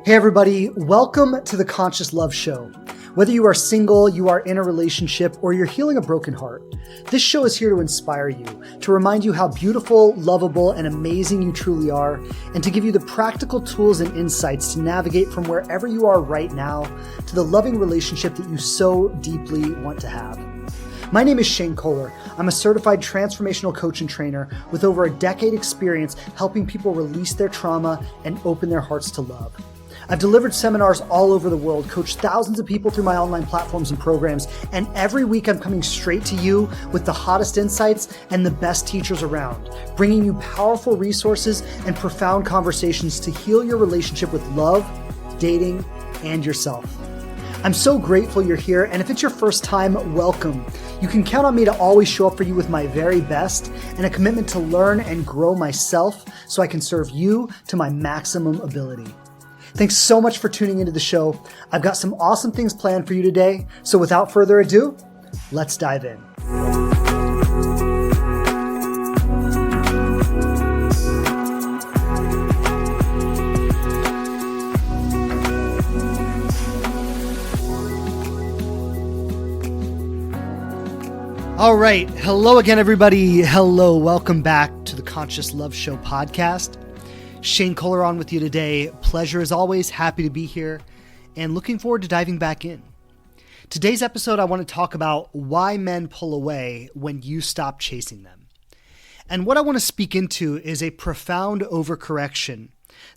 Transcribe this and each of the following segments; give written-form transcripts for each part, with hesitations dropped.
Hey everybody, welcome to the Conscious Love Show. Whether you are single, you are in a relationship, or you're healing a broken heart, this show is here to inspire you, to remind you how beautiful, lovable, and amazing you truly are, and to give you the practical tools and insights to navigate from wherever you are right now to the loving relationship that you so deeply want to have. My name is Shane Kohler. I'm a certified transformational coach and trainer with over a decade experience helping people release their trauma and open their hearts to love. I've delivered seminars all over the world, coached thousands of people through my online platforms and programs, and every week I'm coming straight to you with the hottest insights and the best teachers around, bringing you powerful resources and profound conversations to heal your relationship with love, dating, and yourself. I'm so grateful you're here, and if it's your first time, welcome. You can count on me to always show up for you with my very best and a commitment to learn and grow myself so I can serve you to my maximum ability. Thanks so much for tuning into the show. I've got some awesome things planned for you today. So without further ado, let's dive in. All right. Hello again, everybody. Hello. Welcome back to the Conscious Love Show podcast. Shane Kohler on with you today. Pleasure as always, happy to be here, and looking forward to diving back in. Today's episode, I want to talk about why men pull away when you stop chasing them. And what I want to speak into is a profound overcorrection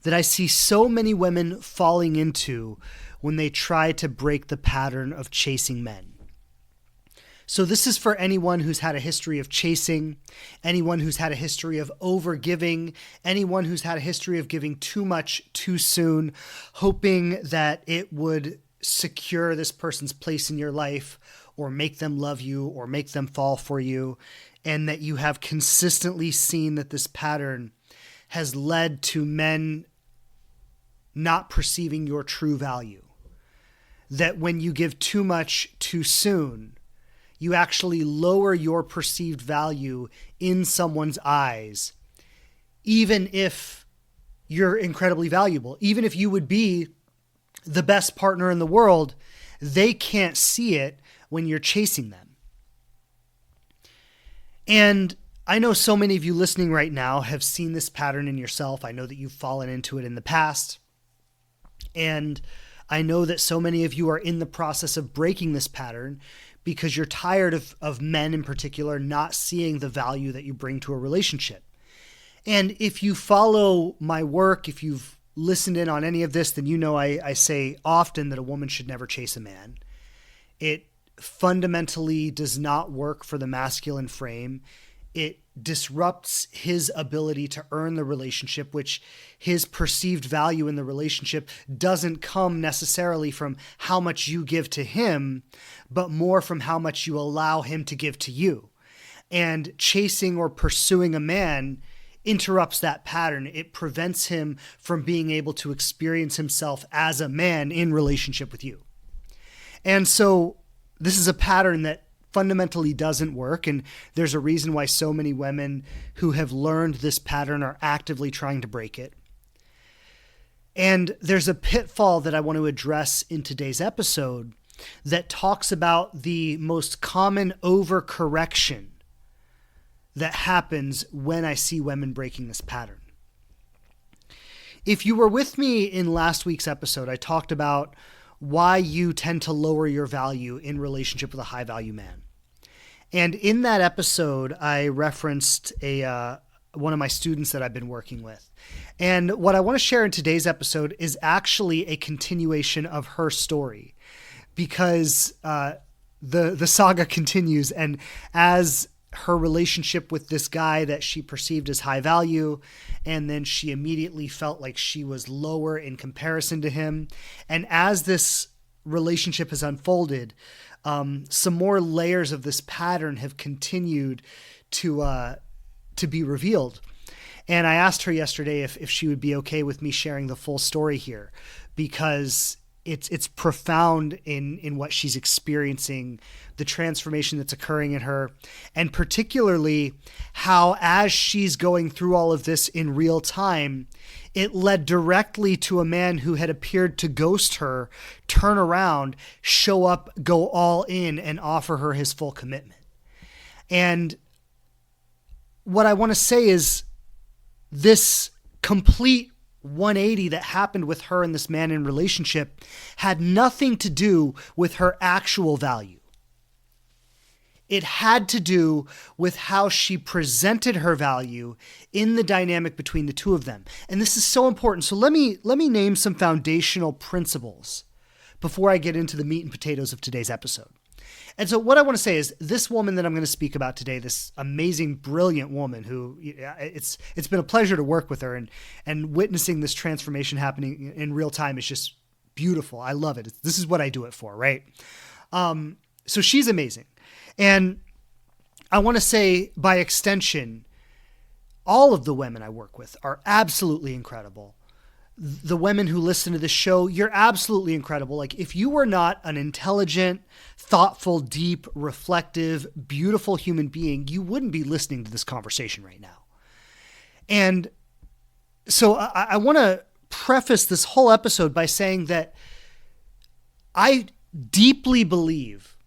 that I see so many women falling into when they try to break the pattern of chasing men. So this is for anyone who's had a history of chasing, anyone who's had a history of overgiving, anyone who's had a history of giving too much too soon, hoping that it would secure this person's place in your life or make them love you or make them fall for you, and that you have consistently seen that this pattern has led to men not perceiving your true value. That when you give too much too soon, you actually lower your perceived value in someone's eyes, even if you're incredibly valuable. Even if you would be the best partner in the world, they can't see it when you're chasing them. And I know so many of you listening right now have seen this pattern in yourself. I know that you've fallen into it in the past. And I know that so many of you are in the process of breaking this pattern because you're tired of men in particular not seeing the value that you bring to a relationship. And if you follow my work, if you've listened in on any of this, then you know I say often that a woman should never chase a man. It fundamentally does not work for the masculine frame. It disrupts his ability to earn the relationship, which his perceived value in the relationship doesn't come necessarily from how much you give to him, but more from how much you allow him to give to you. And chasing or pursuing a man interrupts that pattern. It prevents him from being able to experience himself as a man in relationship with you. And so this is a pattern that fundamentally doesn't work, and there's a reason why so many women who have learned this pattern are actively trying to break it. And there's a pitfall that I want to address in today's episode that talks about the most common overcorrection that happens when I see women breaking this pattern. If you were with me in last week's episode, I talked about why you tend to lower your value in relationship with a high value man. And in that episode, I referenced one of my students that I've been working with. And what I want to share in today's episode is actually a continuation of her story, because the saga continues. And as her relationship with this guy that she perceived as high value, and then she immediately felt like she was lower in comparison to him. And as this relationship has unfolded, some more layers of this pattern have continued to be revealed. And I asked her yesterday if she would be okay with me sharing the full story here, because it's profound in what she's experiencing, the transformation that's occurring in her, and particularly how, as she's going through all of this in real time, it led directly to a man who had appeared to ghost her, turn around, show up, go all in, and offer her his full commitment. And what I want to say is this complete 180 that happened with her and this man in relationship had nothing to do with her actual value. It had to do with how she presented her value in the dynamic between the two of them. And this is so important. So let me name some foundational principles before I get into the meat and potatoes of today's episode. And so what I want to say is this woman that I'm going to speak about today, this amazing, brilliant woman who it's been a pleasure to work with her, and witnessing this transformation happening in real time is just beautiful. I love it. This is what I do it for, right? So she's amazing. And I want to say, by extension, all of the women I work with are absolutely incredible. The women who listen to this show, you're absolutely incredible. Like, if you were not an intelligent, thoughtful, deep, reflective, beautiful human being, you wouldn't be listening to this conversation right now. And so I want to preface this whole episode by saying that I deeply believe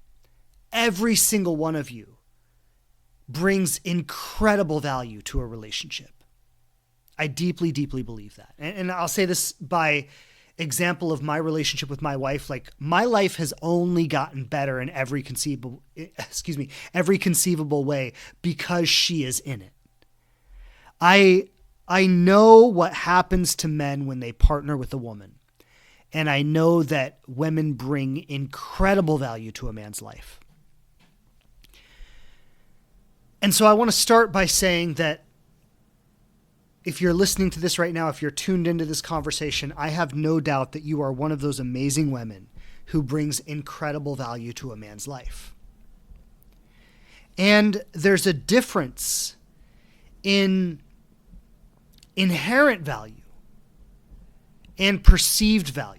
every single one of you brings incredible value to a relationship. I deeply, deeply believe that. And I'll say this by example of my relationship with my wife. Like, my life has only gotten better in every conceivable way because she is in it. I know what happens to men when they partner with a woman. And I know that women bring incredible value to a man's life. And so I want to start by saying that if you're listening to this right now, if you're tuned into this conversation, I have no doubt that you are one of those amazing women who brings incredible value to a man's life. And there's a difference in inherent value and perceived value.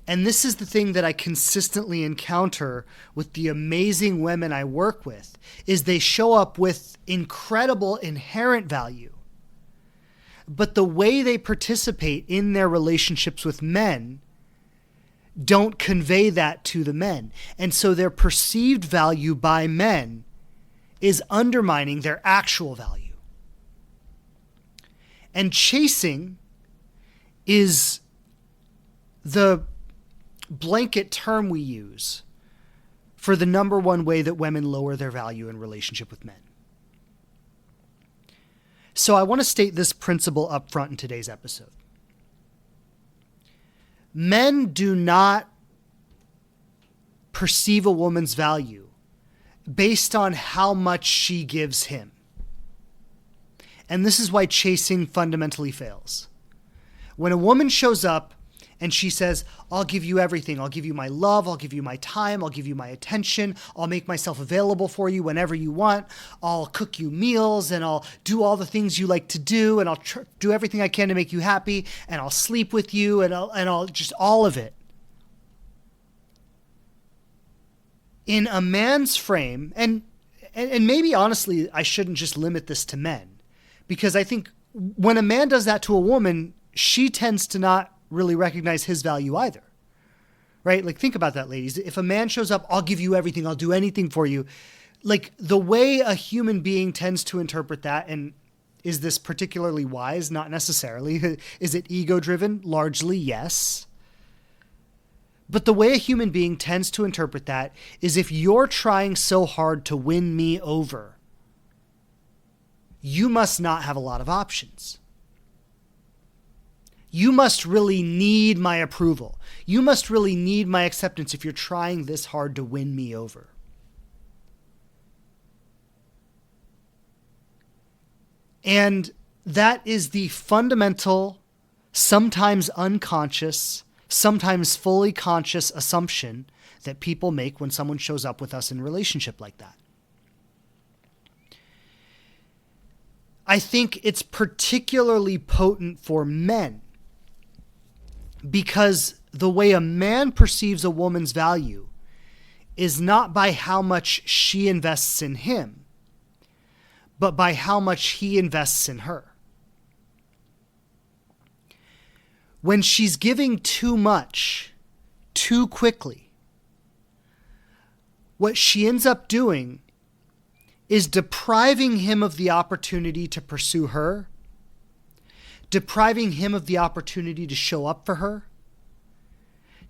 And this is the thing that I consistently encounter with the amazing women I work with, is they show up with incredible inherent value. But the way they participate in their relationships with men don't convey that to the men. And so their perceived value by men is undermining their actual value. And chasing is the blanket term we use for the number one way that women lower their value in relationship with men. So I want to state this principle up front in today's episode. Men do not perceive a woman's value based on how much she gives him. And this is why chasing fundamentally fails. When a woman shows up and she says, I'll give you everything. I'll give you my love. I'll give you my time. I'll give you my attention. I'll make myself available for you whenever you want. I'll cook you meals, and I'll do all the things you like to do, and I'll do everything I can to make you happy, and I'll sleep with you, and I'll just all of it. In a man's frame, and maybe honestly, I shouldn't just limit this to men, because I think when a man does that to a woman, she tends to not really recognize his value either, right? Like, think about that, ladies. If a man shows up, I'll give you everything, I'll do anything for you. Like, the way a human being tends to interpret that, and is this particularly wise? Not necessarily. Is it ego-driven? Largely, yes. But the way a human being tends to interpret that is, if you're trying so hard to win me over, you must not have a lot of options. You must really need my approval. You must really need my acceptance if you're trying this hard to win me over. And that is the fundamental, sometimes unconscious, sometimes fully conscious assumption that people make when someone shows up with us in a relationship like that. I think it's particularly potent for men, because the way a man perceives a woman's value is not by how much she invests in him, but by how much he invests in her. when she's giving too much, too quickly, what she ends up doing is depriving him of the opportunity to pursue her, depriving him of the opportunity to show up for her,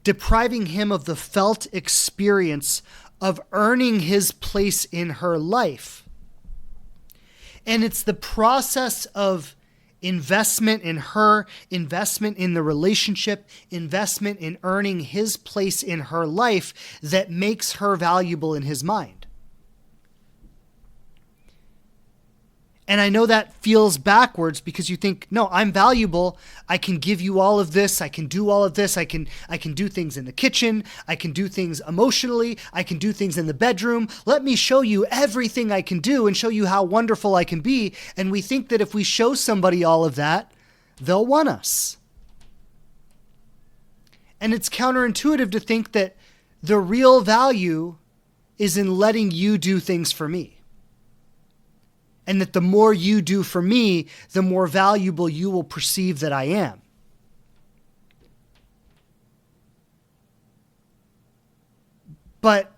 depriving him of the felt experience of earning his place in her life. And it's the process of investment in her, investment in the relationship, investment in earning his place in her life that makes her valuable in his mind. And I know that feels backwards because you think, no, I'm valuable. I can give you all of this. I can do all of this. I can do things in the kitchen. I can do things emotionally. I can do things in the bedroom. Let me show you everything I can do and show you how wonderful I can be. And we think that if we show somebody all of that, they'll want us. And it's counterintuitive to think that the real value is in letting you do things for me. And that the more you do for me, the more valuable you will perceive that I am. But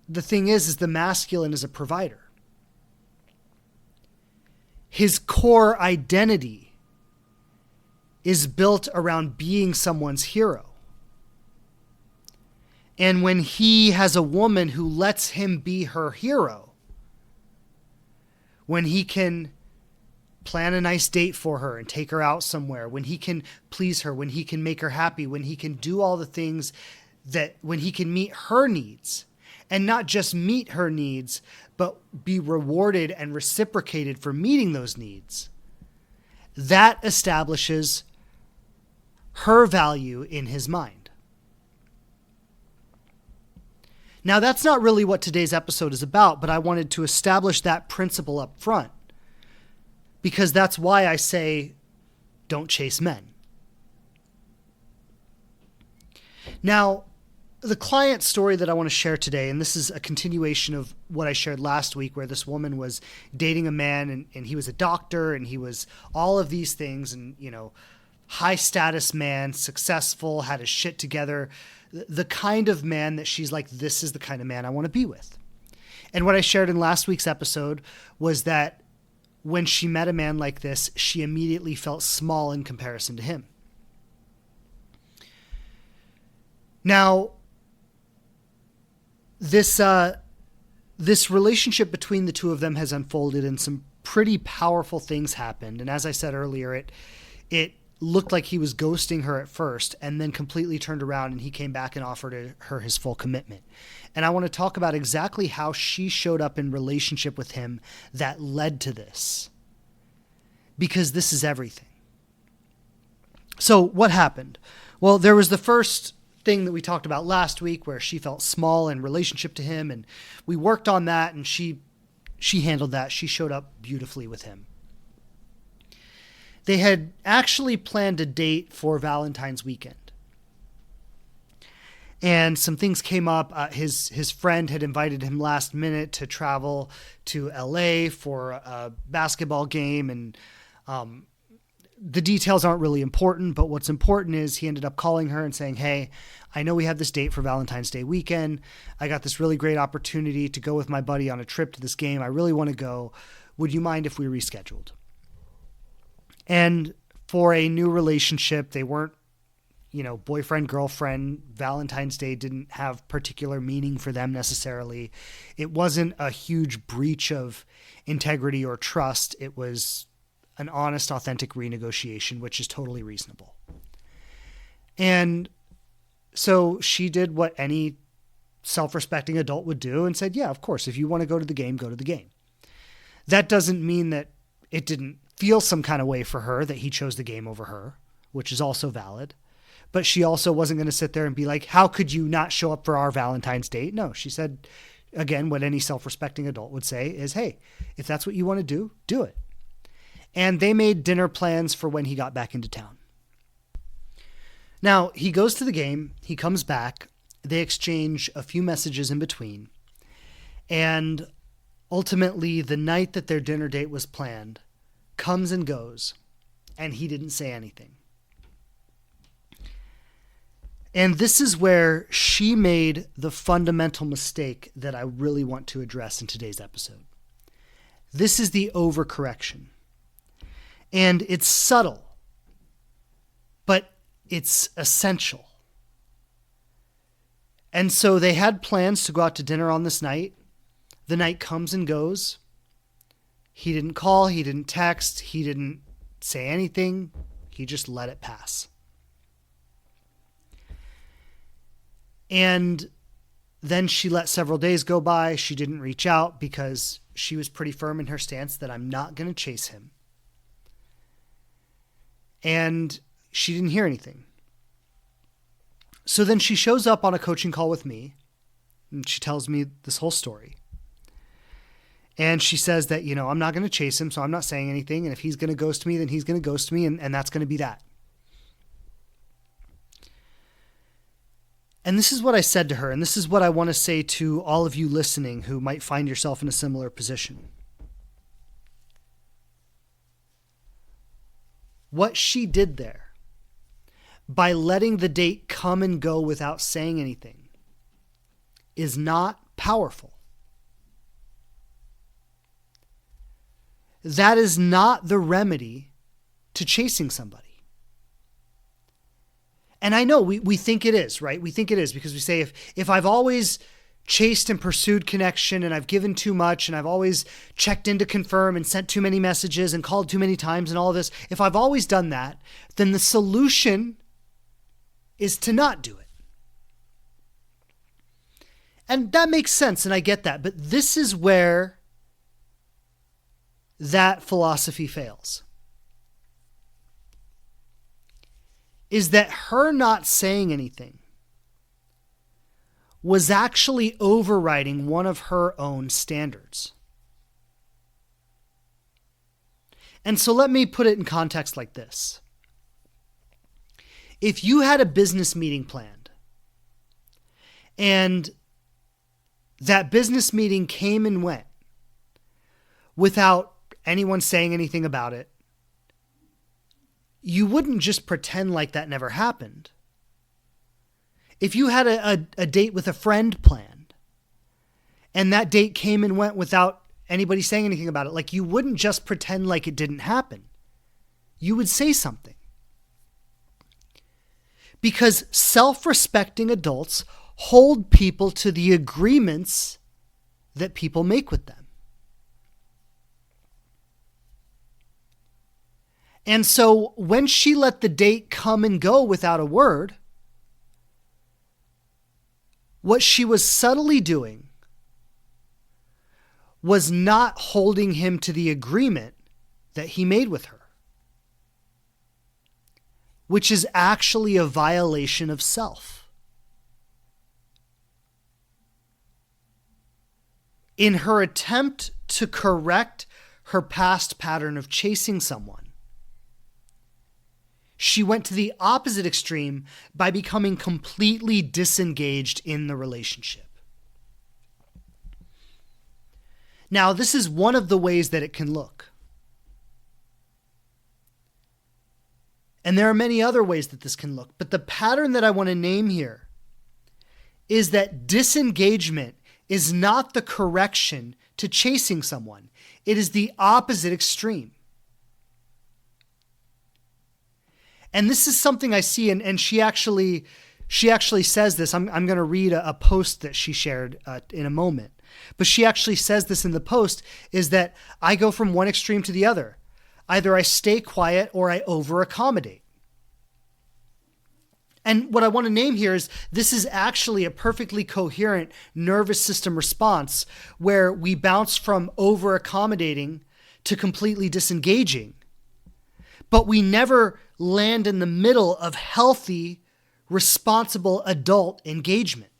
the thing is the masculine is a provider. His core identity is built around being someone's hero. And when he has a woman who lets him be her hero, when he can plan a nice date for her and take her out somewhere, when he can please her, when he can make her happy, when he can do all the things that, when he can meet her needs, and not just meet her needs, but be rewarded and reciprocated for meeting those needs, that establishes her value in his mind. Now, that's not really what today's episode is about, but I wanted to establish that principle up front because that's why I say don't chase men. Now, the client story that I want to share today, and this is a continuation of what I shared last week where this woman was dating a man and he was a doctor and he was all of these things and, you know, high status man, successful, had his shit together, the kind of man that she's like, this is the kind of man I want to be with. And what I shared in last week's episode was that when she met a man like this, she immediately felt small in comparison to him. Now, this relationship between the two of them has unfolded and some pretty powerful things happened. And as I said earlier, it looked like he was ghosting her at first and then completely turned around and he came back and offered her his full commitment. And I want to talk about exactly how she showed up in relationship with him that led to this, because this is everything. So what happened? Well, there was the first thing that we talked about last week where she felt small in relationship to him, and we worked on that, and she handled that. She showed up beautifully with him. They had actually planned a date for Valentine's weekend. And some things came up. His friend had invited him last minute to travel to LA for a basketball game. And the details aren't really important, but what's important is he ended up calling her and saying, hey, I know we have this date for Valentine's Day weekend. I got this really great opportunity to go with my buddy on a trip to this game. I really want to go. Would you mind if we rescheduled? And for a new relationship, they weren't, boyfriend, girlfriend. Valentine's Day didn't have particular meaning for them necessarily. It wasn't a huge breach of integrity or trust. It was an honest, authentic renegotiation, which is totally reasonable. And so she did what any self-respecting adult would do and said, yeah, of course, if you want to go to the game, go to the game. That doesn't mean that it didn't feel some kind of way for her that he chose the game over her, which is also valid. But she also wasn't going to sit there and be like, how could you not show up for our Valentine's date? No, she said, again, what any self-respecting adult would say is, hey, if that's what you want to do, do it. And they made dinner plans for when he got back into town. Now, he goes to the game, he comes back, they exchange a few messages in between, and ultimately the night that their dinner date was planned comes and goes, and he didn't say anything. And this is where she made the fundamental mistake that I really want to address in today's episode. This is the overcorrection. And it's subtle, but it's essential. And so they had plans to go out to dinner on this night. The night comes and goes. He didn't call, he didn't text, he didn't say anything. He just let it pass. And then she let several days go by. She didn't reach out because she was pretty firm in her stance that I'm not going to chase him. And she didn't hear anything. So then she shows up on a coaching call with me, and she tells me this whole story. And she says that, I'm not going to chase him, so I'm not saying anything. And if he's going to ghost me, then he's going to ghost me, and that's going to be that. And this is what I said to her, and this is what I want to say to all of you listening who might find yourself in a similar position. What she did there, by letting the date come and go without saying anything, is not powerful. That is not the remedy to chasing somebody. And I know we think it is, right? We think it is because we say, if I've always chased and pursued connection and I've given too much and I've always checked in to confirm and sent too many messages and called too many times and all of this, if I've always done that, then the solution is to not do it. And that makes sense, and I get that. But this is where that philosophy fails. Is that her not saying anything was actually overriding one of her own standards. And so let me put it in context like this. If you had a business meeting planned and that business meeting came and went without anyone saying anything about it, you wouldn't just pretend like that never happened. If you had a date with a friend planned and that date came and went without anybody saying anything about it, like you wouldn't just pretend like it didn't happen. You would say something. Because self-respecting adults hold people to the agreements that people make with them. And so when she let the date come and go without a word, what she was subtly doing was not holding him to the agreement that he made with her, which is actually a violation of self. In her attempt to correct her past pattern of chasing someone, she went to the opposite extreme by becoming completely disengaged in the relationship. Now, this is one of the ways that it can look. And there are many other ways that this can look. But the pattern that I want to name here is that disengagement is not the correction to chasing someone. It is the opposite extreme. And this is something I see, and she actually says this. I'm going to read a post that she shared in a moment. But she actually says this in the post, is that I go from one extreme to the other. Either I stay quiet or I over-accommodate. And what I want to name here is this is actually a perfectly coherent nervous system response where we bounce from over-accommodating to completely disengaging. But we never land in the middle of healthy, responsible adult engagement.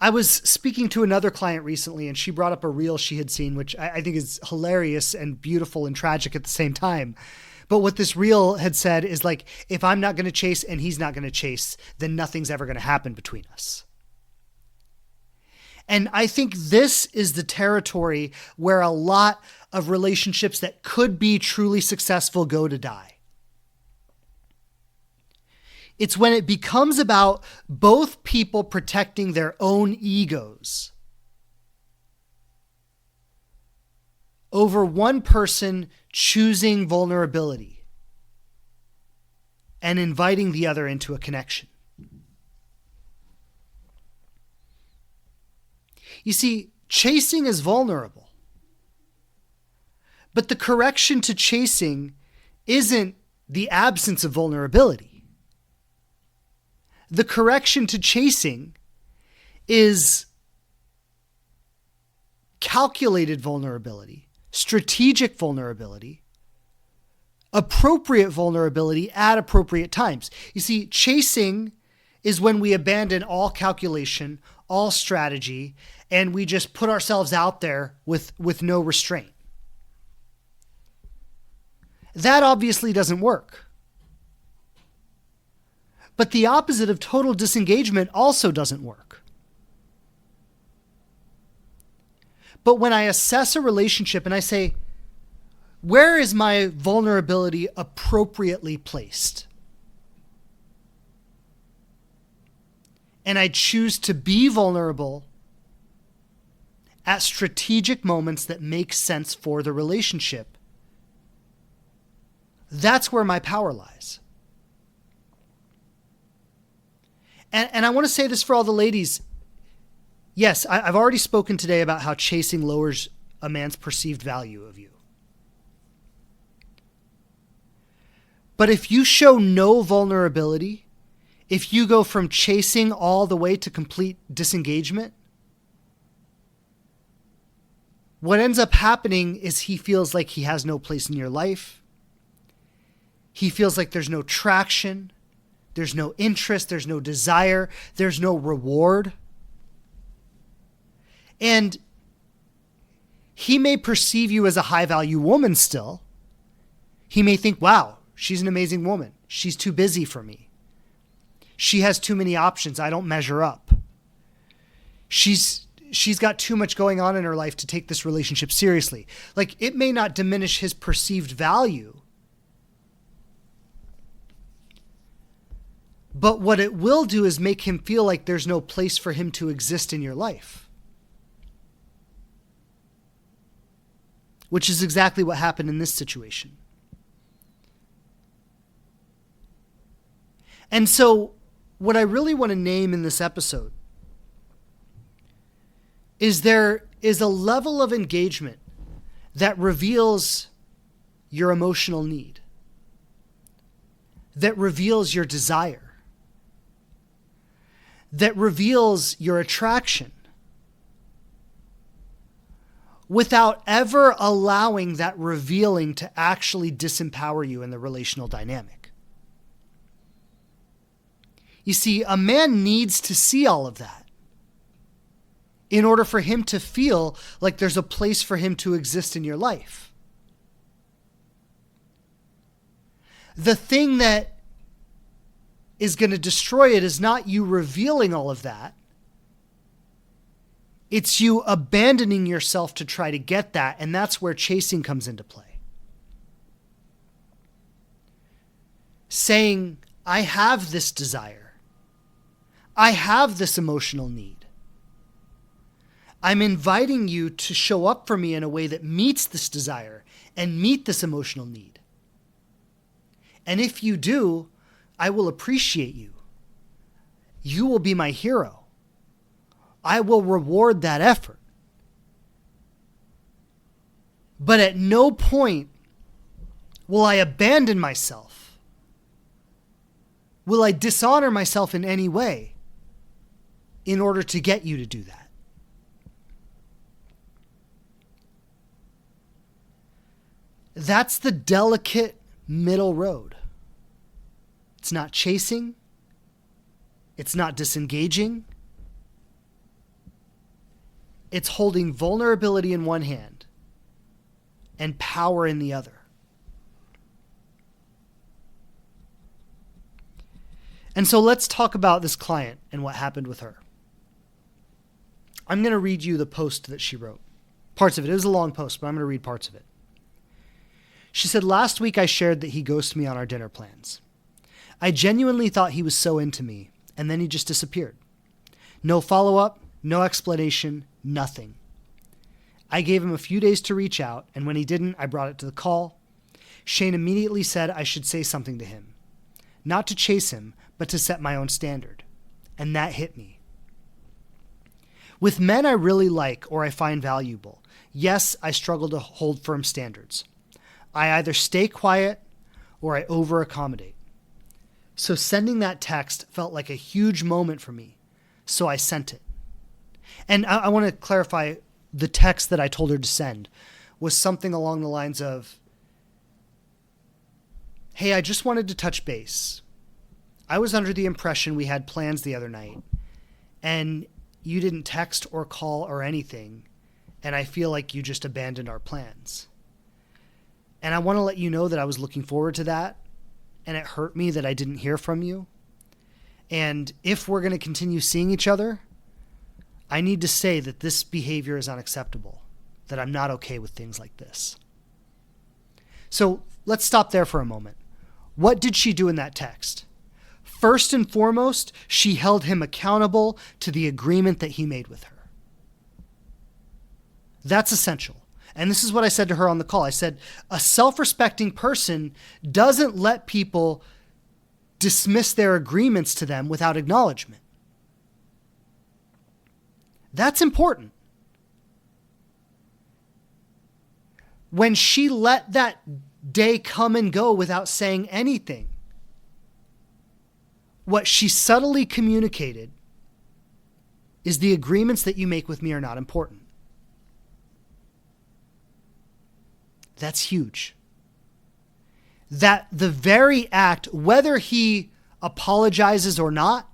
I was speaking to another client recently, and she brought up a reel she had seen, which I think is hilarious and beautiful and tragic at the same time. But what this reel had said is like, if I'm not going to chase and he's not going to chase, then nothing's ever going to happen between us. And I think this is the territory where a lot of relationships that could be truly successful go to die. It's when it becomes about both people protecting their own egos over one person choosing vulnerability and inviting the other into a connection. You see, chasing is vulnerable. But the correction to chasing isn't the absence of vulnerability. The correction to chasing is calculated vulnerability, strategic vulnerability, appropriate vulnerability at appropriate times. You see, chasing is when we abandon all calculation, all strategy, and we just put ourselves out there with no restraint. That obviously doesn't work. But the opposite of total disengagement also doesn't work. But when I assess a relationship and I say, where is my vulnerability appropriately placed? And I choose to be vulnerable at strategic moments that make sense for the relationship. That's where my power lies. And I want to say this for all the ladies. Yes, I've already spoken today about how chasing lowers a man's perceived value of you. But if you show no vulnerability, if you go from chasing all the way to complete disengagement, what ends up happening is he feels like he has no place in your life. He feels like there's no traction, there's no interest, there's no desire, there's no reward. And he may perceive you as a high-value woman still. He may think, wow, she's an amazing woman. She's too busy for me. She has too many options. I don't measure up. She's got too much going on in her life to take this relationship seriously. Like, it may not diminish his perceived value, but what it will do is make him feel like there's no place for him to exist in your life. Which is exactly what happened in this situation. And so, what I really want to name in this episode is there is a level of engagement that reveals your emotional need, that reveals your desire, that reveals your attraction, without ever allowing that revealing to actually disempower you in the relational dynamic. You see, a man needs to see all of that in order for him to feel like there's a place for him to exist in your life. The thing that is going to destroy it is not you revealing all of that. It's you abandoning yourself to try to get that, and that's where chasing comes into play. Saying, I have this desire. I have this emotional need. I'm inviting you to show up for me in a way that meets this desire and meet this emotional need. And if you do, I will appreciate you. You will be my hero. I will reward that effort. But at no point will I abandon myself. Will I dishonor myself in any way in order to get you to do that? That's the delicate middle road. It's not chasing. It's not disengaging. It's holding vulnerability in one hand and power in the other. And so let's talk about this client and what happened with her. I'm going to read you the post that she wrote. Parts of it. It was a long post, but I'm going to read parts of it. She said, last week I shared that he ghosted me on our dinner plans. I genuinely thought he was so into me, and then he just disappeared. No follow-up, no explanation, nothing. I gave him a few days to reach out, and when he didn't, I brought it to the call. Shane immediately said I should say something to him. Not to chase him, but to set my own standard. And that hit me. With men I really like or I find valuable, yes, I struggle to hold firm standards. I either stay quiet or I over-accommodate. So sending that text felt like a huge moment for me, so I sent it. And I want to clarify, the text that I told her to send was something along the lines of, hey, I just wanted to touch base. I was under the impression we had plans the other night, and you didn't text or call or anything, and I feel like you just abandoned our plans. And I want to let you know that I was looking forward to that, and it hurt me that I didn't hear from you. And if we're going to continue seeing each other, I need to say that this behavior is unacceptable, that I'm not okay with things like this. So let's stop there for a moment. What did she do in that text? First and foremost, she held him accountable to the agreement that he made with her. That's essential. And this is what I said to her on the call. I said, a self-respecting person doesn't let people dismiss their agreements to them without acknowledgement. That's important. When she let that day come and go without saying anything, what she subtly communicated is the agreements that you make with me are not important. That's huge. That the very act, whether he apologizes or not,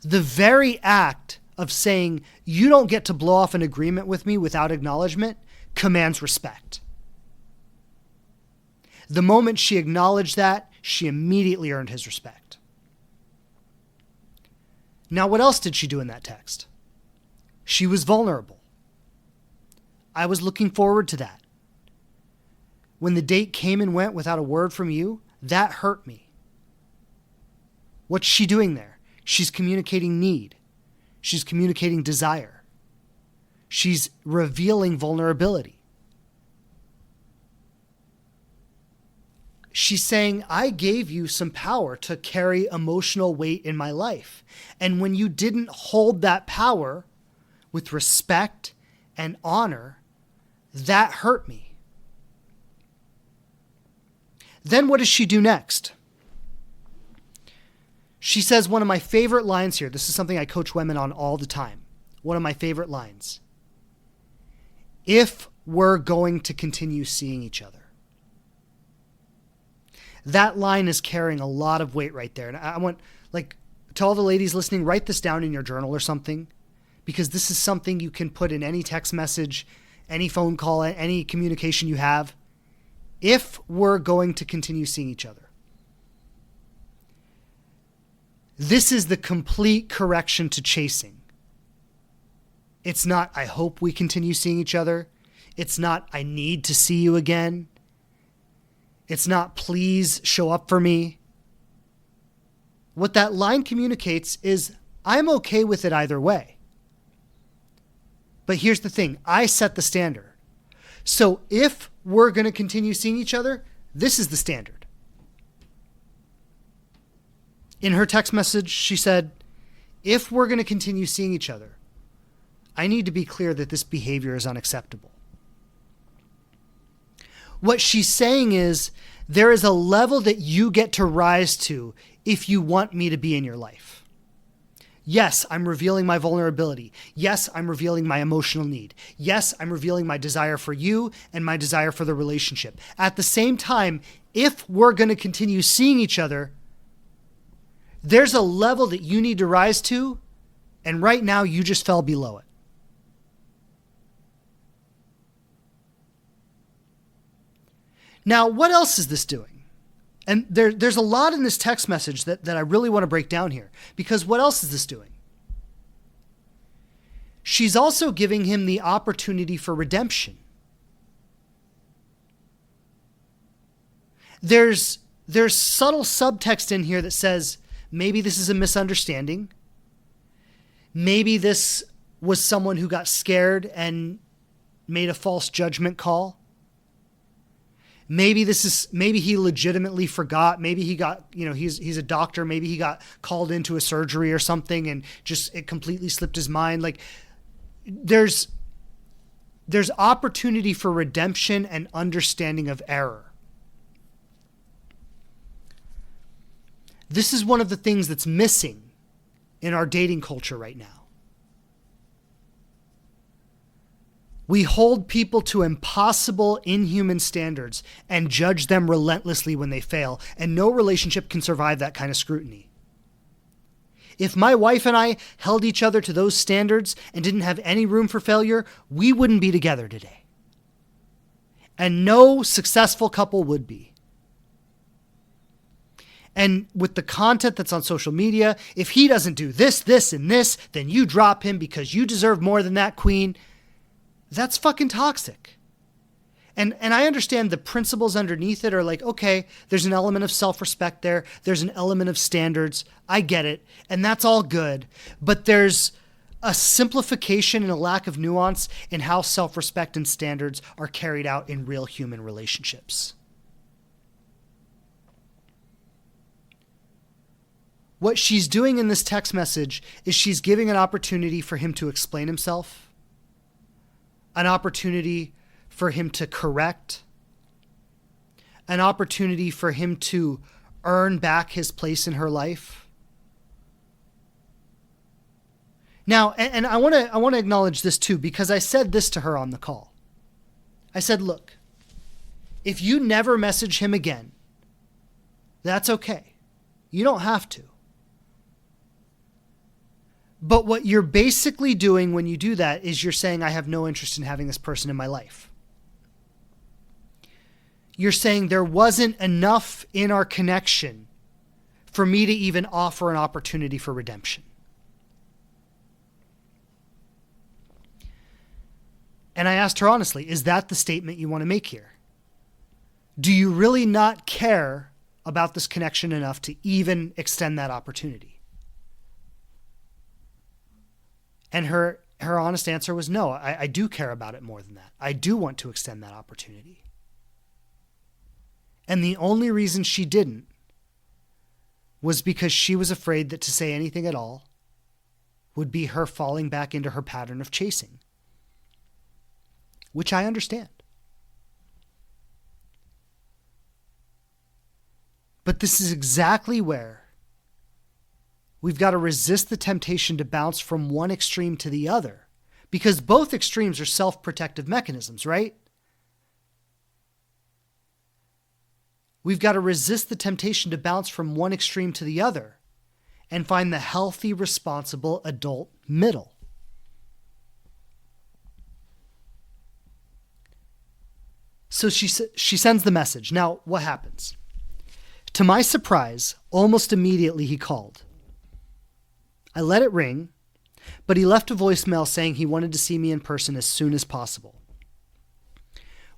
the very act of saying, you don't get to blow off an agreement with me without acknowledgement, commands respect. The moment she acknowledged that, she immediately earned his respect. Now, what else did she do in that text? She was vulnerable. I was looking forward to that. When the date came and went without a word from you, that hurt me. What's she doing there? She's communicating need. She's communicating desire. She's revealing vulnerability. She's saying, I gave you some power to carry emotional weight in my life. And when you didn't hold that power with respect and honor, that hurt me. Then what does she do next? She says one of my favorite lines here. This is something I coach women on all the time. One of my favorite lines. If we're going to continue seeing each other. That line is carrying a lot of weight right there. And I want, to all the ladies listening, write this down in your journal or something, because this is something you can put in any text message, any phone call, any communication you have. If we're going to continue seeing each other. This is the complete correction to chasing. It's not, I hope we continue seeing each other. It's not, I need to see you again. It's not, please show up for me. What that line communicates is, I'm okay with it either way. But here's the thing, I set the standard. So if we're going to continue seeing each other, this is the standard. In her text message, she said, if we're going to continue seeing each other, I need to be clear that this behavior is unacceptable. What she's saying is, there is a level that you get to rise to if you want me to be in your life. Yes, I'm revealing my vulnerability. Yes, I'm revealing my emotional need. Yes, I'm revealing my desire for you and my desire for the relationship. At the same time, if we're going to continue seeing each other, there's a level that you need to rise to, and right now you just fell below it. Now, what else is this doing? And there's a lot in this text message that I really want to break down here, because what else is this doing? She's also giving him the opportunity for redemption. There's there's subtle subtext in here that says maybe this is a misunderstanding. Maybe this was someone who got scared and made a false judgment call. Maybe he legitimately forgot. Maybe he got, he's a doctor. Maybe he got called into a surgery or something and just it completely slipped his mind. Like there's opportunity for redemption and understanding of error. This is one of the things that's missing in our dating culture right now. We hold people to impossible, inhuman standards and judge them relentlessly when they fail, and no relationship can survive that kind of scrutiny. If my wife and I held each other to those standards and didn't have any room for failure, we wouldn't be together today. And no successful couple would be. And with the content that's on social media, if he doesn't do this, this, and this, then you drop him because you deserve more than that, queen. That's fucking toxic. And I understand the principles underneath it are like, okay, there's an element of self-respect there. There's an element of standards. I get it. And that's all good. But there's a simplification and a lack of nuance in how self-respect and standards are carried out in real human relationships. What she's doing in this text message is she's giving an opportunity for him to explain himself, an opportunity for him to correct, an opportunity for him to earn back his place in her life. Now, and I want to acknowledge this too, because I said this to her on the call. I said, look, if you never message him again, that's okay. You don't have to. But what you're basically doing when you do that is you're saying, I have no interest in having this person in my life. You're saying there wasn't enough in our connection for me to even offer an opportunity for redemption. And I asked her honestly, is that the statement you want to make here? Do you really not care about this connection enough to even extend that opportunity? And her honest answer was no, I do care about it more than that. I do want to extend that opportunity. And the only reason she didn't was because she was afraid that to say anything at all would be her falling back into her pattern of chasing, which I understand. But this is exactly where we've got to resist the temptation to bounce from one extreme to the other, because both extremes are self-protective mechanisms, right? We've got to resist the temptation to bounce from one extreme to the other and find the healthy, responsible adult middle. So she sends the message. Now, what happens? To my surprise, almost immediately he called. I let it ring, but he left a voicemail saying he wanted to see me in person as soon as possible.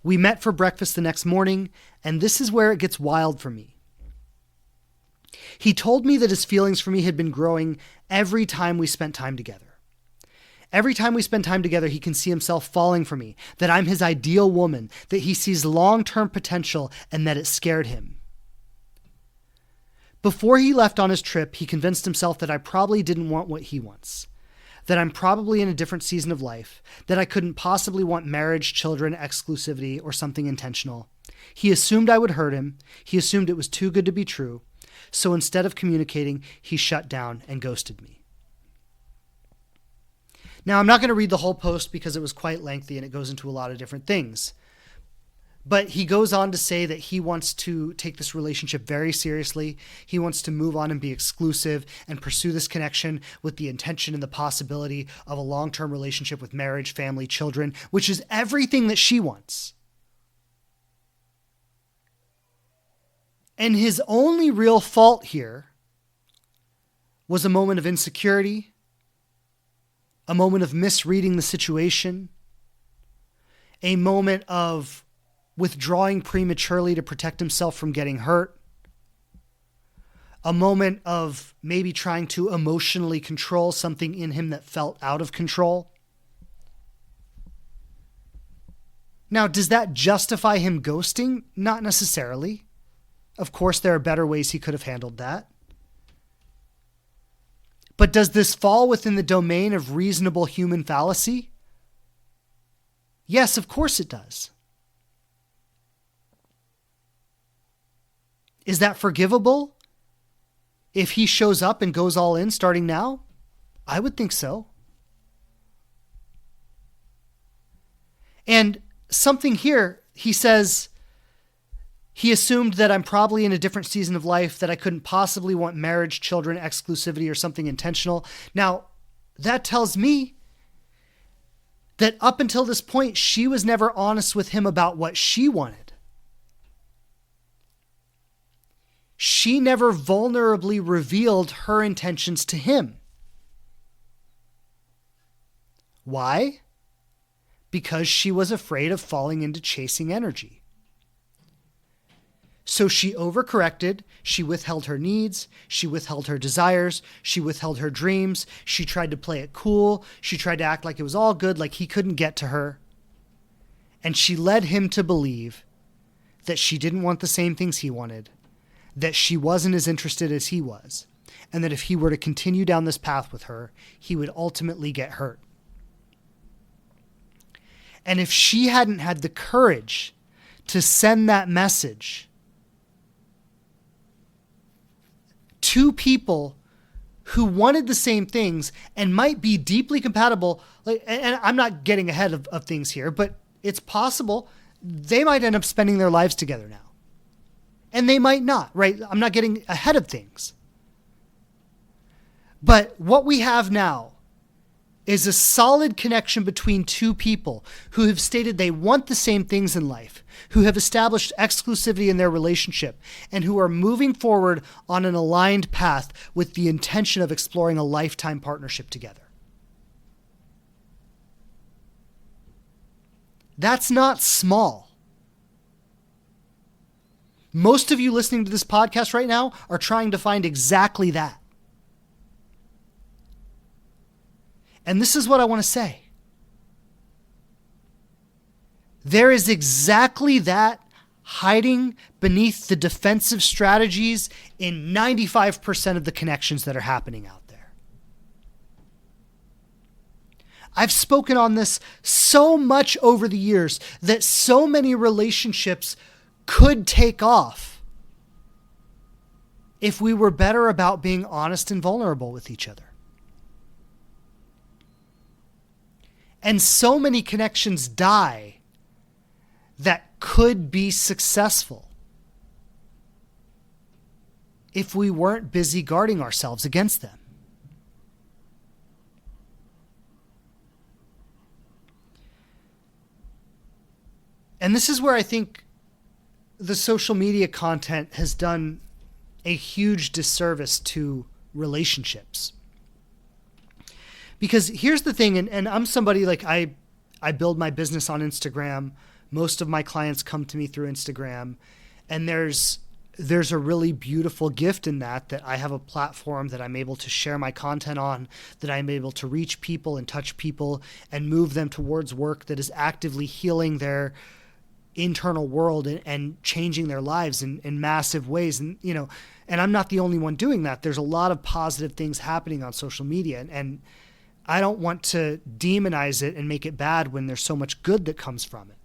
We met for breakfast the next morning, and this is where it gets wild for me. He told me that his feelings for me had been growing every time we spent time together. Every time we spend time together, he can see himself falling for me, that I'm his ideal woman, that he sees long-term potential, and that it scared him. Before he left on his trip, he convinced himself that I probably didn't want what he wants, that I'm probably in a different season of life, that I couldn't possibly want marriage, children, exclusivity, or something intentional. He assumed I would hurt him. He assumed it was too good to be true. So instead of communicating, he shut down and ghosted me. Now, I'm not going to read the whole post because it was quite lengthy and it goes into a lot of different things. But he goes on to say that he wants to take this relationship very seriously. He wants to move on and be exclusive and pursue this connection with the intention and the possibility of a long-term relationship with marriage, family, children, which is everything that she wants. And his only real fault here was a moment of insecurity, a moment of misreading the situation, a moment of withdrawing prematurely to protect himself from getting hurt, a moment of maybe trying to emotionally control something in him that felt out of control. Now, does that justify him ghosting? Not necessarily. Of course, there are better ways he could have handled that. But does this fall within the domain of reasonable human fallacy? Yes, of course it does. Is that forgivable if he shows up and goes all in starting now? I would think so. And something here, he says, he assumed that I'm probably in a different season of life, that I couldn't possibly want marriage, children, exclusivity, or something intentional. Now, that tells me that up until this point, she was never honest with him about what she wanted. She never vulnerably revealed her intentions to him. Why? Because she was afraid of falling into chasing energy. So she overcorrected, she withheld her needs, she withheld her desires, she withheld her dreams, she tried to play it cool, she tried to act like it was all good, like he couldn't get to her. And she led him to believe that she didn't want the same things he wanted, that she wasn't as interested as he was, and that if he were to continue down this path with her, he would ultimately get hurt. And if she hadn't had the courage to send that message to people who wanted the same things and might be deeply compatible, and I'm not getting ahead of things here, but it's possible they might end up spending their lives together now. And they might not, right? I'm not getting ahead of things. But what we have now is a solid connection between two people who have stated they want the same things in life, who have established exclusivity in their relationship, and who are moving forward on an aligned path with the intention of exploring a lifetime partnership together. That's not small. Most of you listening to this podcast right now are trying to find exactly that. And this is what I want to say. There is exactly that hiding beneath the defensive strategies in 95% of the connections that are happening out there. I've spoken on this so much over the years that so many relationships could take off if we were better about being honest and vulnerable with each other. And so many connections die that could be successful if we weren't busy guarding ourselves against them. And this is where I think the social media content has done a huge disservice to relationships. Because here's the thing, and I'm somebody like I build my business on Instagram. Most of my clients come to me through Instagram, and there's a really beautiful gift in that I have a platform that I'm able to share my content on, that I'm able to reach people and touch people and move them towards work that is actively healing their internal world and changing their lives in massive ways. And, and I'm not the only one doing that. There's a lot of positive things happening on social media, and I don't want to demonize it and make it bad when there's so much good that comes from it.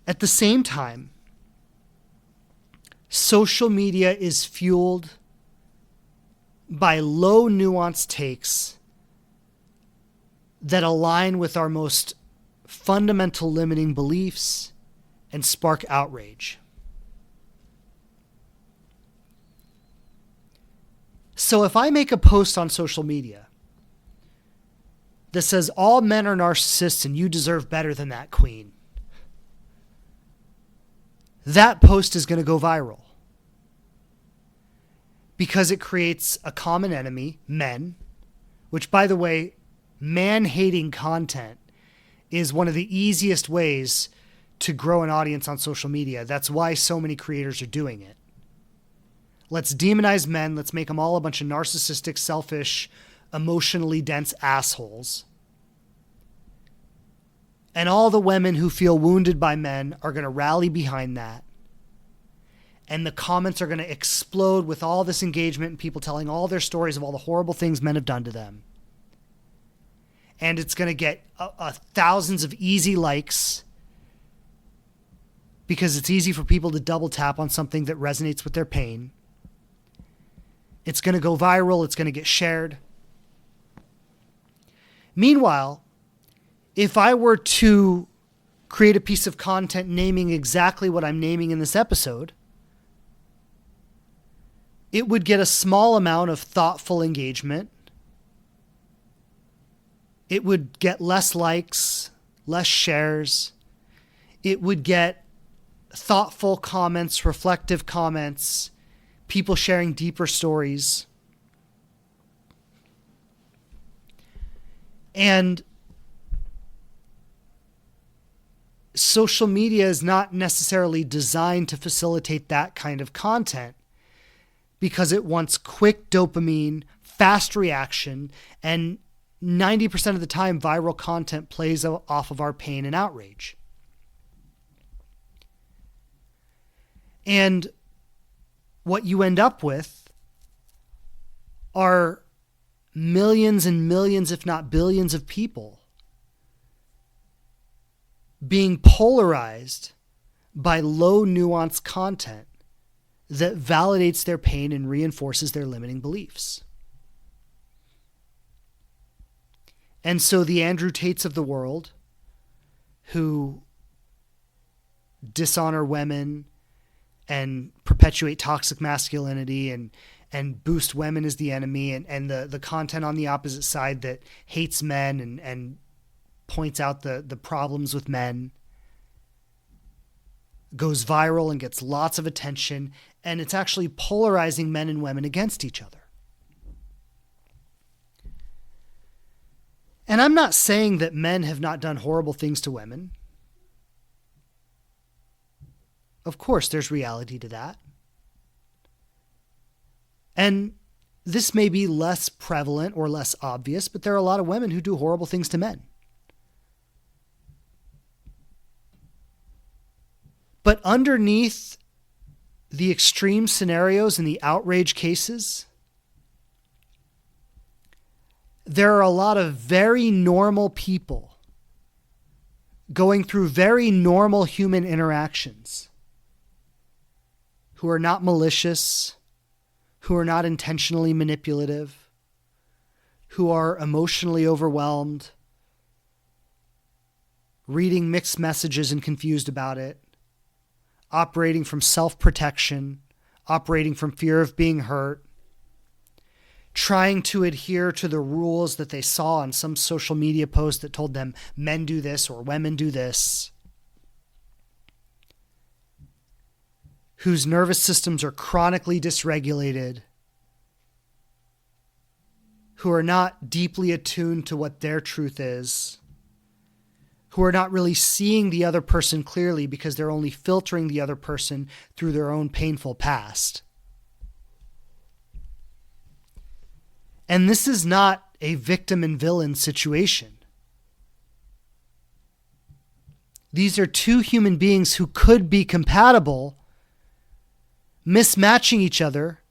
At the same time, social media is fueled by low nuance takes that align with our most fundamental limiting beliefs and spark outrage. So if I make a post on social media that says all men are narcissists and you deserve better than that, queen, that post is going to go viral because it creates a common enemy, men, which, by the way, man-hating content is one of the easiest ways to grow an audience on social media. That's why so many creators are doing it. Let's demonize men. Let's make them all a bunch of narcissistic, selfish, emotionally dense assholes. And all the women who feel wounded by men are going to rally behind that. And the comments are going to explode with all this engagement and people telling all their stories of all the horrible things men have done to them. And it's going to get thousands of easy likes because it's easy for people to double tap on something that resonates with their pain. It's going to go viral. It's going to get shared. Meanwhile, if I were to create a piece of content naming exactly what I'm naming in this episode, it would get a small amount of thoughtful engagement. It would get less likes, less shares. It would get thoughtful comments, reflective comments, people sharing deeper stories. And social media is not necessarily designed to facilitate that kind of content because it wants quick dopamine, fast reaction, and 90% of the time viral content plays off of our pain and outrage. And what you end up with are millions and millions, if not billions of people being polarized by low nuance content that validates their pain and reinforces their limiting beliefs. And so the Andrew Tates of the world who dishonor women and perpetuate toxic masculinity and boost women as the enemy and the content on the opposite side that hates men and points out the problems with men goes viral and gets lots of attention, and it's actually polarizing men and women against each other. And I'm not saying that men have not done horrible things to women. Of course, there's reality to that. And this may be less prevalent or less obvious, but there are a lot of women who do horrible things to men. But underneath the extreme scenarios and the outrage cases, there are a lot of very normal people going through very normal human interactions who are not malicious, who are not intentionally manipulative, who are emotionally overwhelmed, reading mixed messages and confused about it, operating from self-protection, operating from fear of being hurt, trying to adhere to the rules that they saw on some social media post that told them men do this or women do this, whose nervous systems are chronically dysregulated, who are not deeply attuned to what their truth is, who are not really seeing the other person clearly because they're only filtering the other person through their own painful past. And this is not a victim and villain situation. These are two human beings who could be compatible, mismatching each other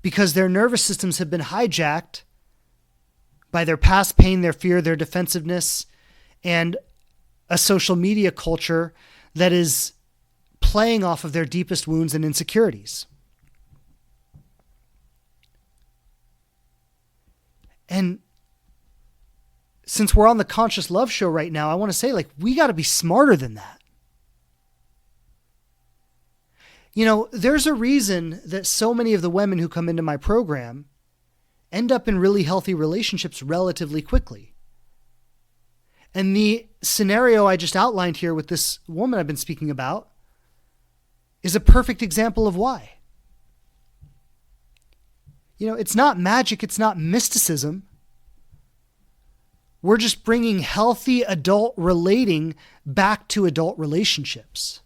because their nervous systems have been hijacked by their past pain, their fear, their defensiveness, and a social media culture that is playing off of their deepest wounds and insecurities. And since we're on the Conscious Love Show right now, I want to say, we got to be smarter than that. You know, there's a reason that so many of the women who come into my program end up in really healthy relationships relatively quickly. And the scenario I just outlined here with this woman I've been speaking about is a perfect example of why. You know, it's not magic. It's not mysticism. We're just bringing healthy adult relating back to adult relationships.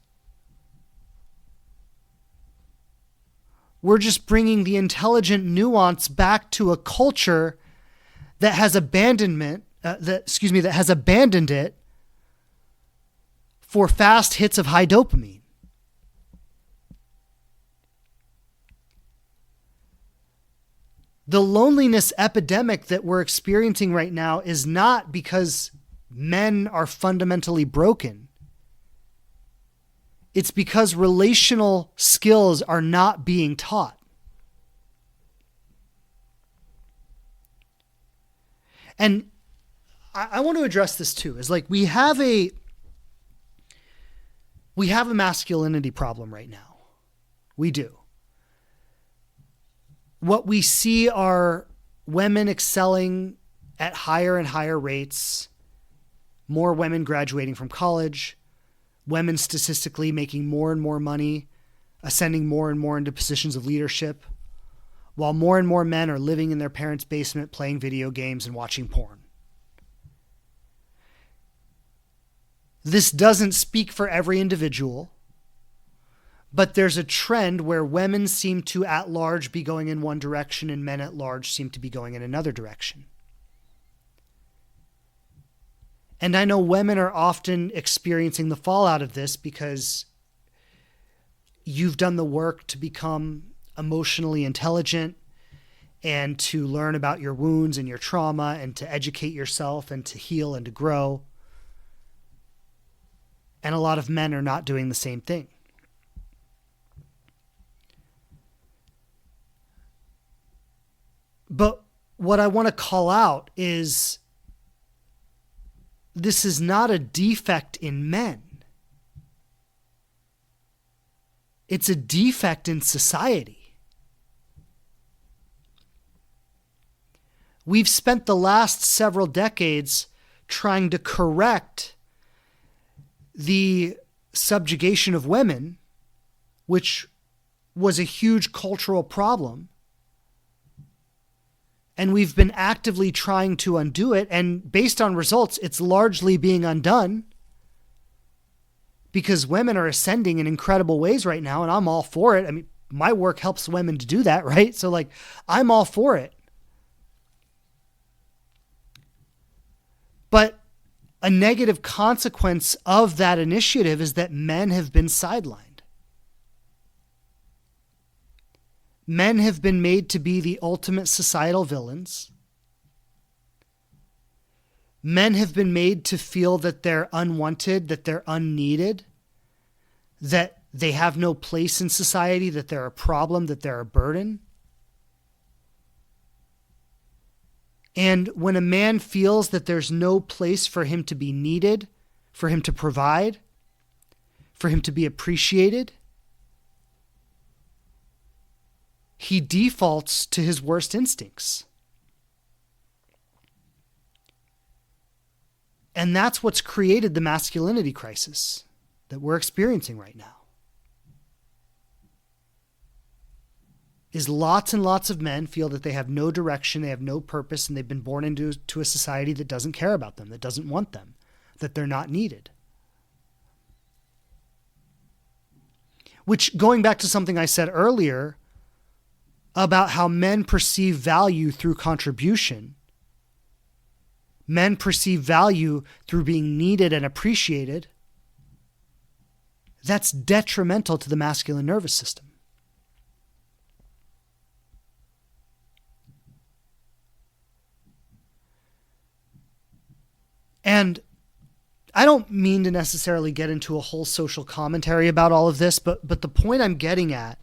We're just bringing the intelligent nuance back to a culture that has abandoned it for fast hits of high dopamine. The loneliness epidemic that we're experiencing right now is not because men are fundamentally broken. It's because relational skills are not being taught. And I want to address this too, is like we have a masculinity problem right now. We do. What we see are women excelling at higher and higher rates, more women graduating from college, women statistically making more and more money, ascending more and more into positions of leadership, while more and more men are living in their parents' basement playing video games and watching porn. This doesn't speak for every individual, but there's a trend where women seem to at large be going in one direction and men at large seem to be going in another direction. And I know women are often experiencing the fallout of this because you've done the work to become emotionally intelligent and to learn about your wounds and your trauma and to educate yourself and to heal and to grow. And a lot of men are not doing the same thing. But what I want to call out is this is not a defect in men. It's a defect in society. We've spent the last several decades trying to correct the subjugation of women, which was a huge cultural problem. And we've been actively trying to undo it. And based on results, it's largely being undone because women are ascending in incredible ways right now. And I'm all for it. I mean, my work helps women to do that, right? So like, I'm all for it. But a negative consequence of that initiative is that men have been sidelined. Men have been made to be the ultimate societal villains. Men have been made to feel that they're unwanted, that they're unneeded, that they have no place in society, that they're a problem, that they're a burden. And when a man feels that there's no place for him to be needed, for him to provide, for him to be appreciated, he defaults to his worst instincts. And that's what's created the masculinity crisis that we're experiencing right now. Is lots and lots of men feel that they have no direction, they have no purpose, and they've been born into a society that doesn't care about them, that doesn't want them, that they're not needed. Which, going back to something I said earlier about how men perceive value through contribution, men perceive value through being needed and appreciated, that's detrimental to the masculine nervous system. And I don't mean to necessarily get into a whole social commentary about all of this, but the point I'm getting at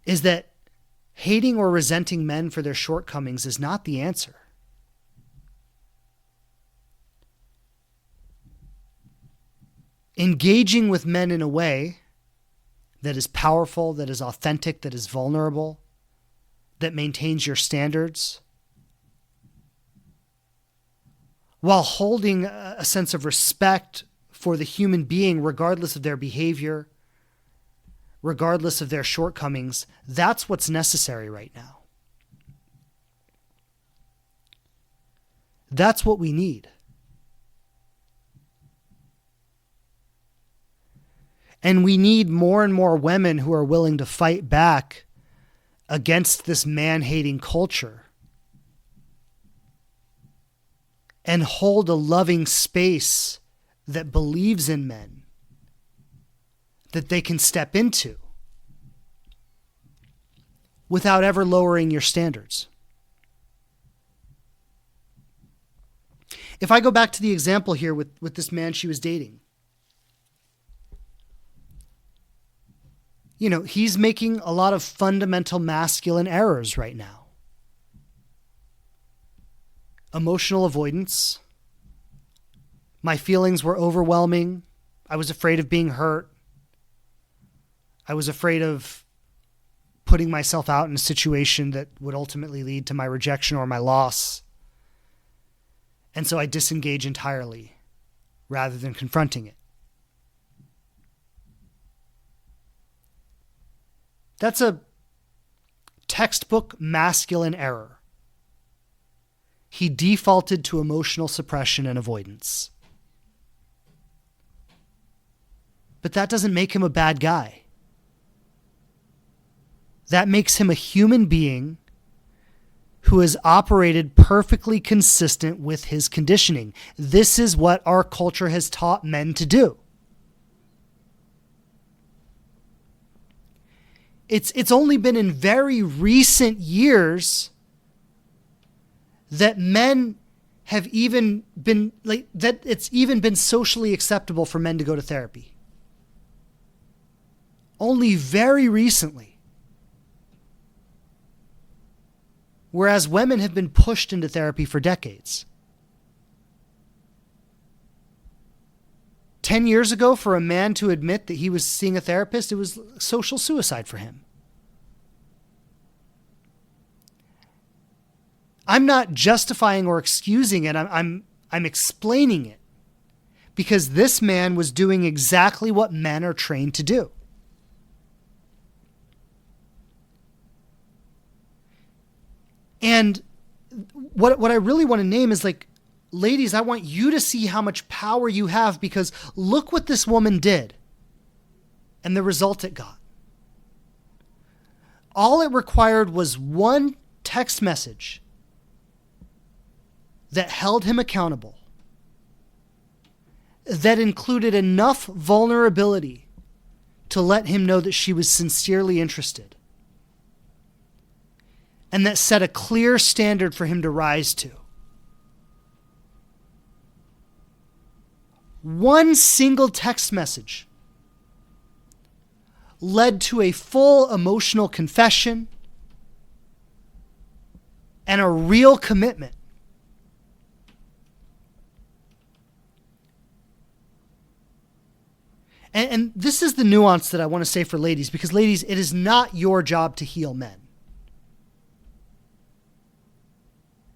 is that hating or resenting men for their shortcomings is not the answer. Engaging with men in a way that is powerful, that is authentic, that is vulnerable, that maintains your standards, while holding a sense of respect for the human being regardless of their behavior, regardless of their shortcomings, that's what's necessary right now. That's what we need. And we need more and more women who are willing to fight back against this man-hating culture and hold a loving space that believes in men, that they can step into without ever lowering your standards. If I go back to the example here with this man she was dating, he's making a lot of fundamental masculine errors right now. Emotional avoidance. My feelings were overwhelming. I was afraid of being hurt. I was afraid of putting myself out in a situation that would ultimately lead to my rejection or my loss. And so I disengage entirely rather than confronting it. That's a textbook masculine error. He defaulted to emotional suppression and avoidance. But that doesn't make him a bad guy. That makes him a human being who has operated perfectly consistent with his conditioning. This is what our culture has taught men to do. It's only been in very recent years that men have even been that it's even been socially acceptable for men to go to therapy. Only very recently. Whereas women have been pushed into therapy for decades. 10 years ago, for a man to admit that he was seeing a therapist, it was social suicide for him. I'm not justifying or excusing it. I'm explaining it because this man was doing exactly what men are trained to do. And what I really want to name is ladies, I want you to see how much power you have because look what this woman did and the result it got. All it required was one text message that held him accountable, that included enough vulnerability to let him know that she was sincerely interested, and that set a clear standard for him to rise to. One single text message led to a full emotional confession and a real commitment. And this is the nuance that I want to say for ladies, because ladies, it is not your job to heal men.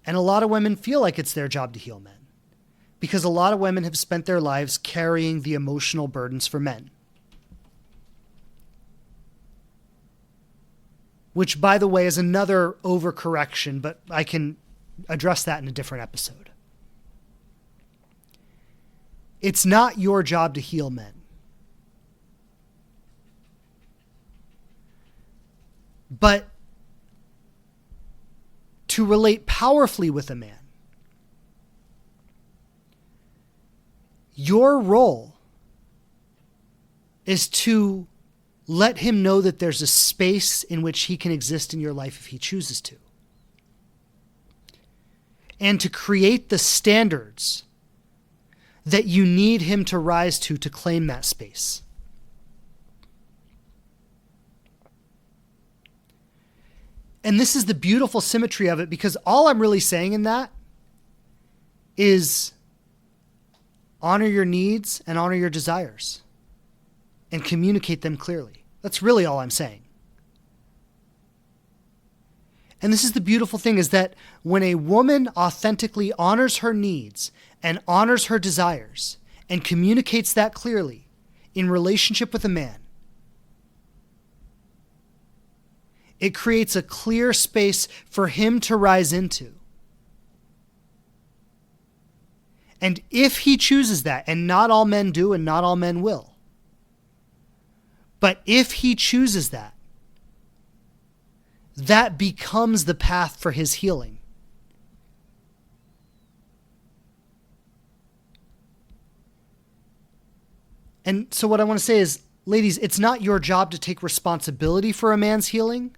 And a lot of women feel like it's their job to heal men because a lot of women have spent their lives carrying the emotional burdens for men. Which, by the way, is another overcorrection, but I can address that in a different episode. It's not your job to heal men. But to relate powerfully with a man, your role is to let him know that there's a space in which he can exist in your life if he chooses to. And to create the standards that you need him to rise to claim that space. And this is the beautiful symmetry of it, because all I'm really saying in that is honor your needs and honor your desires and communicate them clearly. That's really all I'm saying. And this is the beautiful thing, is that when a woman authentically honors her needs and honors her desires and communicates that clearly in relationship with a man, it creates a clear space for him to rise into. And if he chooses that, and not all men do and not all men will, But if he chooses that, that becomes the path for his healing. And so what I want to say is, ladies, it's not your job to take responsibility for a man's healing,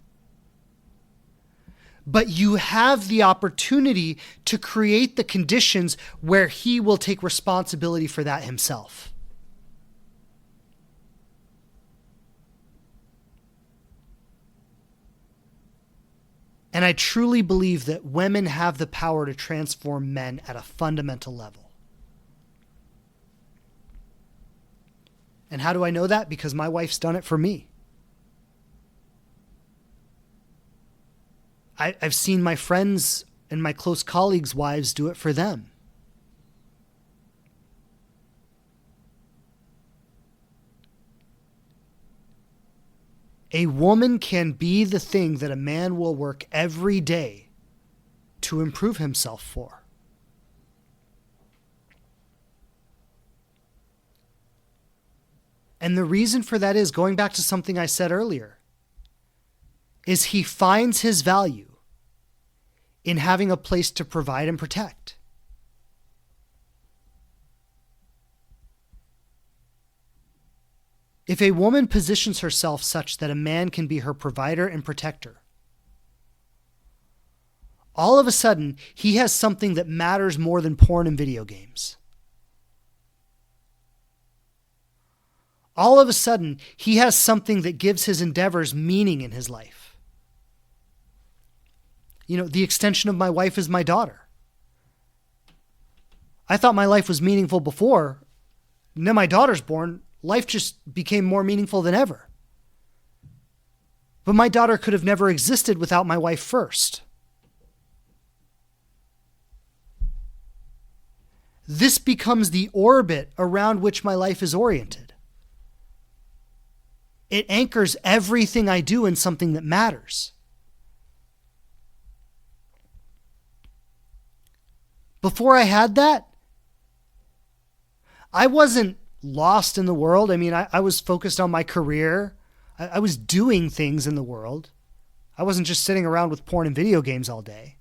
but you have the opportunity to create the conditions where he will take responsibility for that himself. And I truly believe that women have the power to transform men at a fundamental level. And how do I know that? Because my wife's done it for me. I've seen my friends and my close colleagues' wives do it for them. A woman can be the thing that a man will work every day to improve himself for. And the reason for that is, going back to something I said earlier, is he finds his value in having a place to provide and protect. If a woman positions herself such that a man can be her provider and protector, all of a sudden he has something that matters more than porn and video games. All of a sudden, he has something that gives his endeavors meaning in his life. You know, the extension of my wife is my daughter. I thought my life was meaningful before. And then my daughter's born. Life just became more meaningful than ever. But my daughter could have never existed without my wife first. This becomes the orbit around which my life is oriented. It anchors everything I do in something that matters. Before I had that, I wasn't lost in the world. I mean, I was focused on my career. I was doing things in the world. I wasn't just sitting around with porn and video games all day.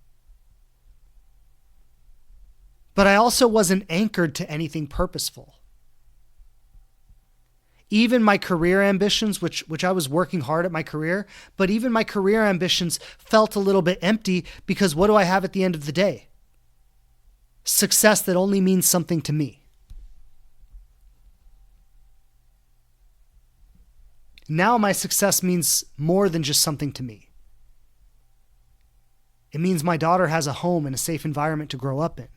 But I also wasn't anchored to anything purposeful. Even my career ambitions, which I was working hard at my career, but even my career ambitions felt a little bit empty, because what do I have at the end of the day? Success that only means something to me. Now my success means more than just something to me. It means my daughter has a home and a safe environment to grow up in.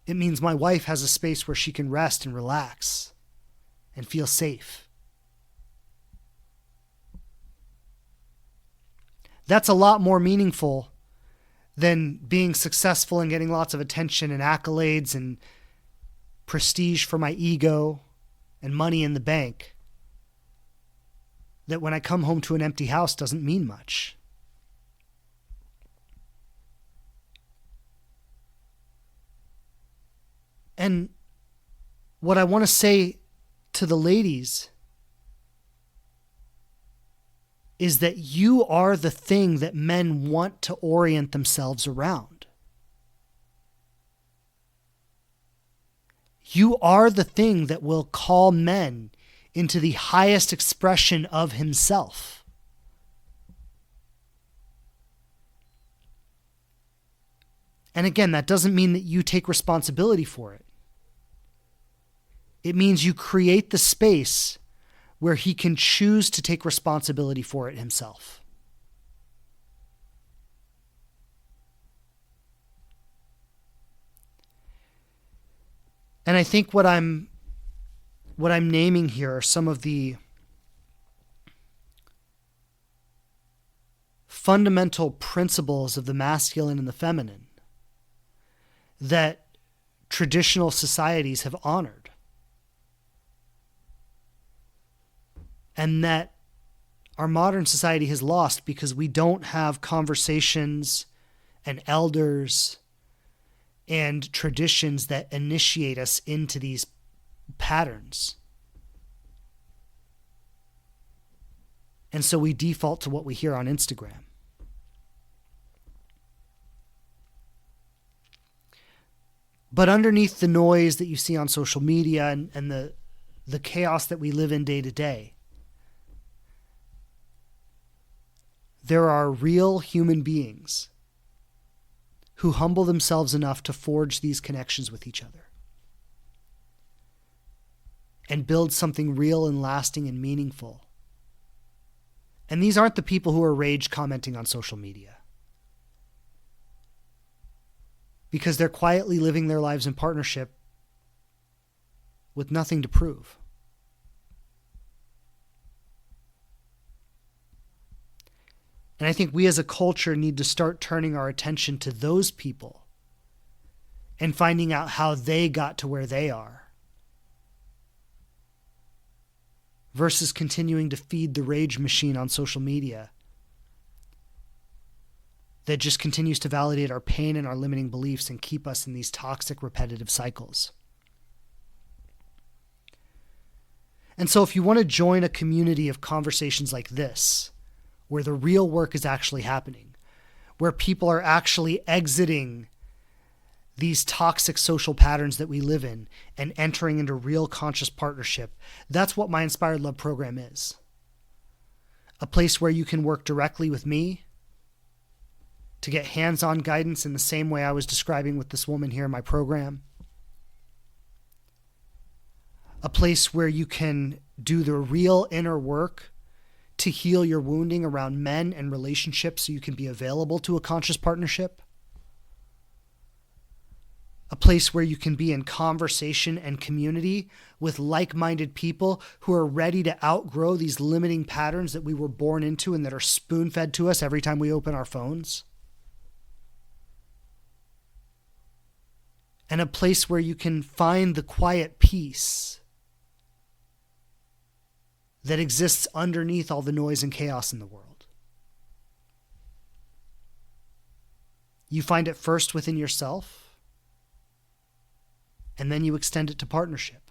It means my wife has a space where she can rest and relax and feel safe. That's a lot more meaningful than being successful and getting lots of attention and accolades and prestige for my ego and money in the bank. That when I come home to an empty house doesn't mean much. And what I want to say to the ladies is that you are the thing that men want to orient themselves around. You are the thing that will call men into the highest expression of himself. And again, that doesn't mean that you take responsibility for it. It means you create the space where he can choose to take responsibility for it himself. And I think what I'm naming here are some of the fundamental principles of the masculine and the feminine that traditional societies have honored, and that our modern society has lost because we don't have conversations and elders and traditions that initiate us into these patterns. And so we default to what we hear on Instagram. But underneath the noise that you see on social media and the chaos that we live in day to day, there are real human beings who humble themselves enough to forge these connections with each other and build something real and lasting and meaningful. And these aren't the people who are rage commenting on social media, because they're quietly living their lives in partnership with nothing to prove. And I think we as a culture need to start turning our attention to those people and finding out how they got to where they are, versus continuing to feed the rage machine on social media that just continues to validate our pain and our limiting beliefs and keep us in these toxic, repetitive cycles. And so if you want to join a community of conversations like this, where the real work is actually happening, where people are actually exiting these toxic social patterns that we live in and entering into real conscious partnership, that's what my Inspired Love program is. A place where you can work directly with me to get hands-on guidance in the same way I was describing with this woman here in my program. A place where you can do the real inner work to heal your wounding around men and relationships so you can be available to a conscious partnership. A place where you can be in conversation and community with like-minded people who are ready to outgrow these limiting patterns that we were born into and that are spoon-fed to us every time we open our phones. And a place where you can find the quiet peace that exists underneath all the noise and chaos in the world. You find it first within yourself, and then you extend it to partnership.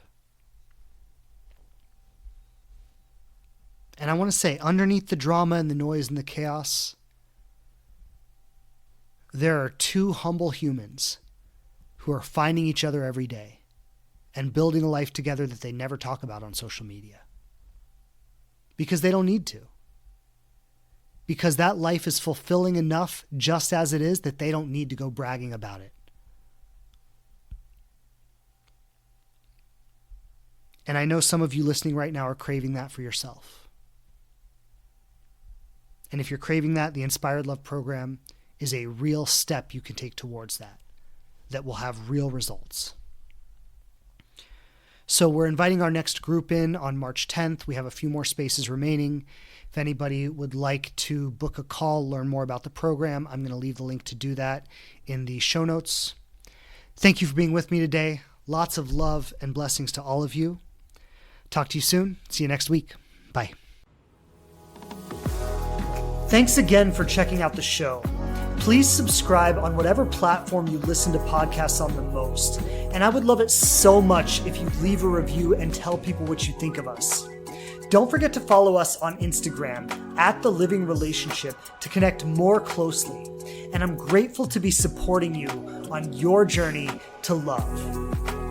And I want to say, underneath the drama and the noise and the chaos, there are two humble humans who are finding each other every day and building a life together that they never talk about on social media. Because they don't need to. Because that life is fulfilling enough just as it is that they don't need to go bragging about it. And I know some of you listening right now are craving that for yourself. And if you're craving that, the Inspired Love program is a real step you can take towards that will have real results. So we're inviting our next group in on March 10th. We have a few more spaces remaining. If anybody would like to book a call, learn more about the program, I'm going to leave the link to do that in the show notes. Thank you for being with me today. Lots of love and blessings to all of you. Talk to you soon. See you next week. Bye. Thanks again for checking out the show. Please subscribe on whatever platform you listen to podcasts on the most. And I would love it so much if you leave a review and tell people what you think of us. Don't forget to follow us on Instagram @TheLivingRelationship to connect more closely. And I'm grateful to be supporting you on your journey to love.